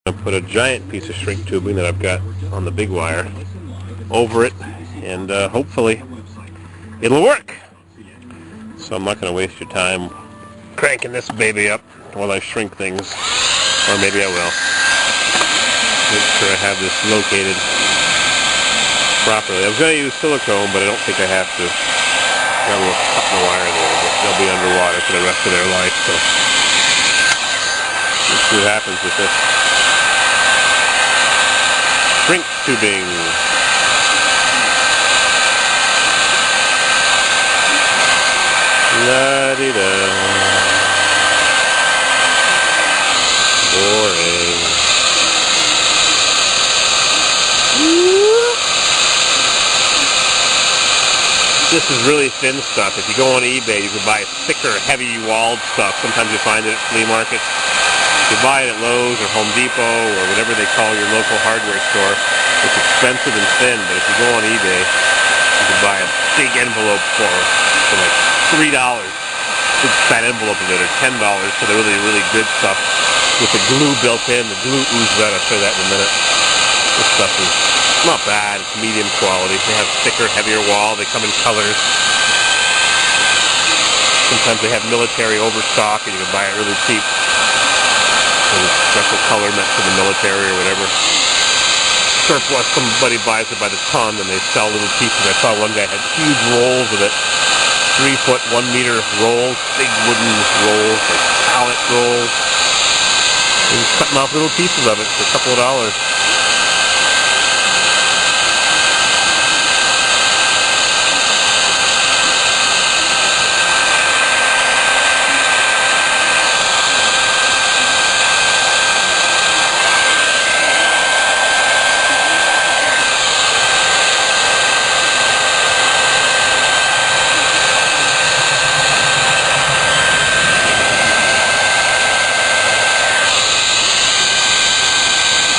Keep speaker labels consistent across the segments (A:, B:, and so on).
A: I put a giant piece of shrink tubing that I've got on the big wire over it, and hopefully it'll work. So I'm not going to waste your time cranking this baby up while I shrink things, or maybe I will. Make sure I have this located properly. I was going to use silicone, but I don't think I have to. Got a little cut in the wire there, but they'll be underwater for the rest of their life, so let's see what happens with this. Shrink tubing. La-di-da. Boring. This is really thin stuff. If you go on eBay, you can buy thicker, heavy walled stuff. Sometimes you find it at flea markets. You buy it at Lowe's or Home Depot or whatever they call your local hardware store. It's expensive and thin, but if you go on eBay, you can buy a big envelope for like $3. Big fat envelope of it, or $10 for the really, really good stuff with the glue built in. The glue oozes out. I'll show you that in a minute. This stuff is not bad. It's medium quality. They have thicker, heavier wall. They come in colors. Sometimes they have military overstock, and you can buy it really cheap. Special color meant for the military or whatever. Surplus, somebody buys it by the ton and they sell little pieces. I saw one guy had huge rolls of it. 3 foot, 1 meter rolls, big wooden rolls, like pallet rolls. He was cutting off little pieces of it for a couple of dollars.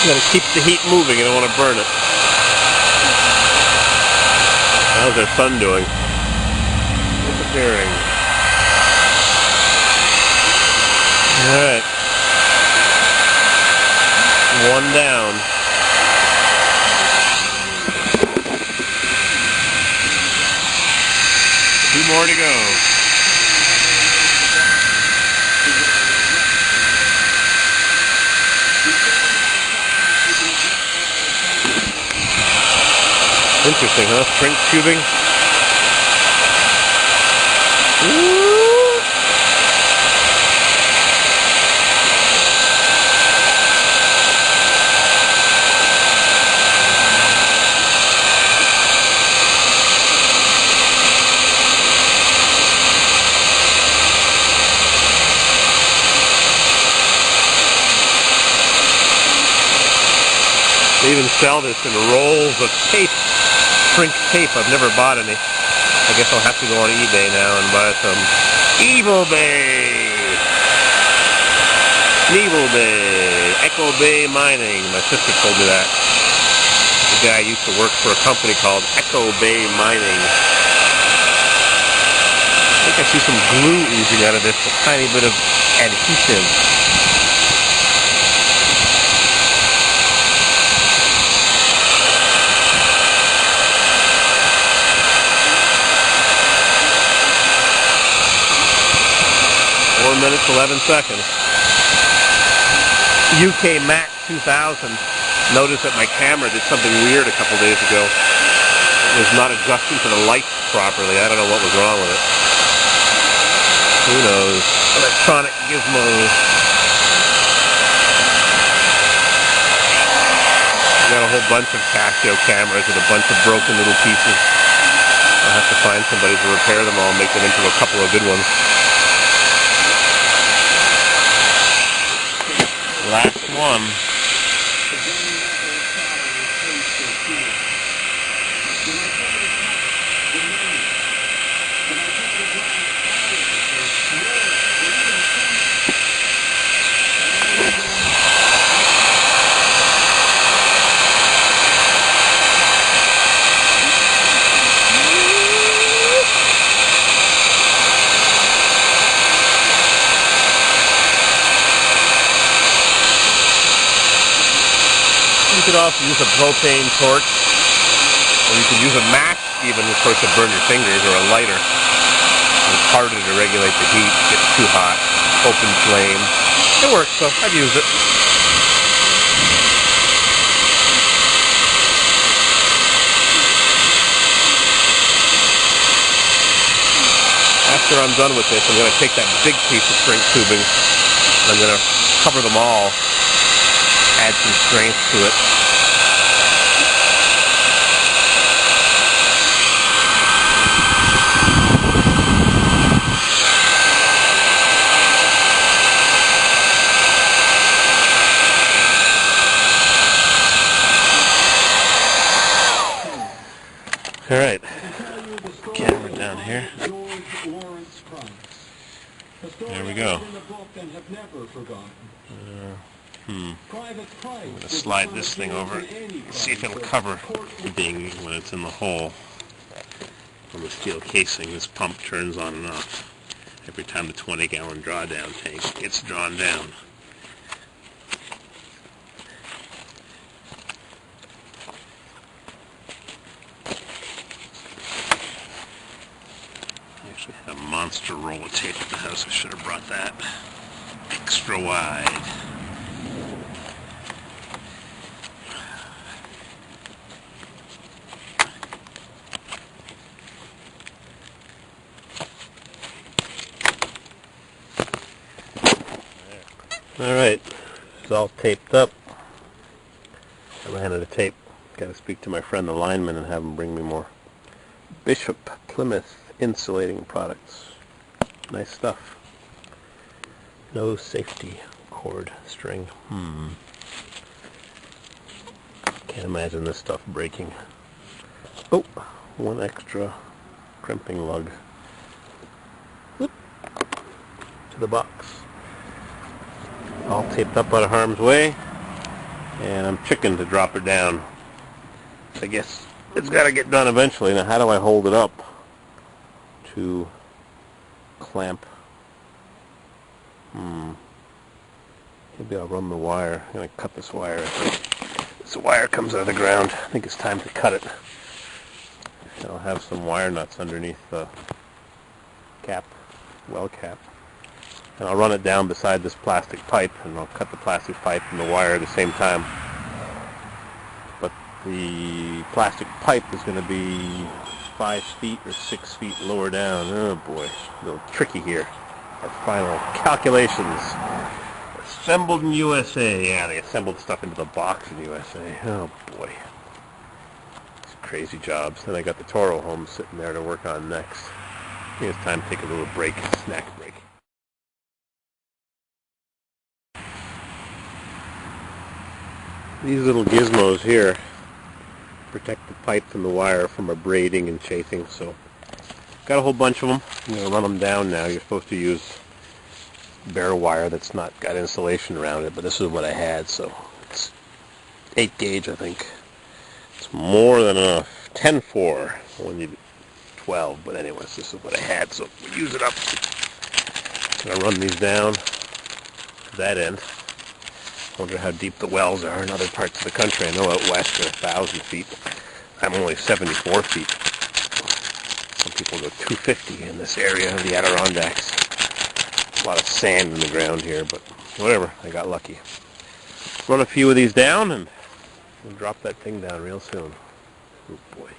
A: You gotta keep the heat moving, you don't want to burn it. How's our sun doing? Disappearing. Alright. 1 down. Two more to go. Interesting, huh? Shrink tubing. Woo! They even sell this in rolls of tape. Shrink tape. I've never bought any. I guess I'll have to go on eBay now and buy some. Evil Bay! Evil Bay! Echo Bay Mining. My sister told me that. The guy used to work for a company called Echo Bay Mining. I think I see some glue oozing out of this. A tiny bit of adhesive. Minutes 11 seconds. UK Mac 2000 noticed that my camera did something weird a couple days ago. It was not adjusting to the lights properly. I don't know what was wrong with it. Who knows? Electronic gizmos. Got a whole bunch of Casio cameras with a bunch of broken little pieces. I'll have to find somebody to repair them all and make them into a couple of good ones. Last one. could also use a propane torch, or you could use a match even, of course, to burn your fingers, or a lighter. It's harder to regulate the heat. It gets too hot. Open flame. It works, so I've used it. After I'm done with this, I'm going to take that big piece of shrink tubing and I'm going to cover them all, add some strength to it. All right, camera down here. There we go. I'm going to slide this thing over and see if it'll cover the ding when it's in the hole on the steel casing. This pump turns on and off every time the 20-gallon drawdown tank gets drawn down. I had a monster roll of tape at the house. I should have brought that extra wide. Alright, it's all taped up. I ran out of tape. Got to speak to my friend the lineman and have him bring me more. Bishop Plymouth insulating products. Nice stuff. No safety cord string. Can't imagine this stuff breaking. Oh, one extra crimping lug. Whoop. To the box. All taped up out of harm's way. And I'm chicken to drop her down. I guess it's got to get done eventually. Now how do I hold it up to clamp? Maybe I'll run the wire. I'm going to cut this wire. This wire comes out of the ground. I think it's time to cut it. And I'll have some wire nuts underneath the cap, well cap. And I'll run it down beside this plastic pipe, and I'll cut the plastic pipe and the wire at the same time. But the plastic pipe is going to be 5 feet or 6 feet lower down. Oh boy, a little tricky here. Our final calculations. Assembled in USA. Yeah, they assembled stuff into the box in USA. Oh boy. It's crazy jobs. Then I got the Toro home sitting there to work on next. I think it's time to take a little break, snack break. These little gizmos here protect the pipe from the wire from abrading and chafing, so got a whole bunch of them. I'm going to run them down now. You're supposed to use bare wire that's not got insulation around it, but this is what I had, so it's 8 gauge, I think. It's more than enough. 10-4. I only need 12, but anyways, this is what I had, so we'll use it up. I'm going to run these down to that end. I wonder how deep the wells are in other parts of the country. I know out west they're 1,000 feet. I'm only 74 feet. Some people go 250 in this area of the Adirondacks. A lot of sand in the ground here, but whatever. I got lucky. Run a few of these down and we'll drop that thing down real soon. Oh boy.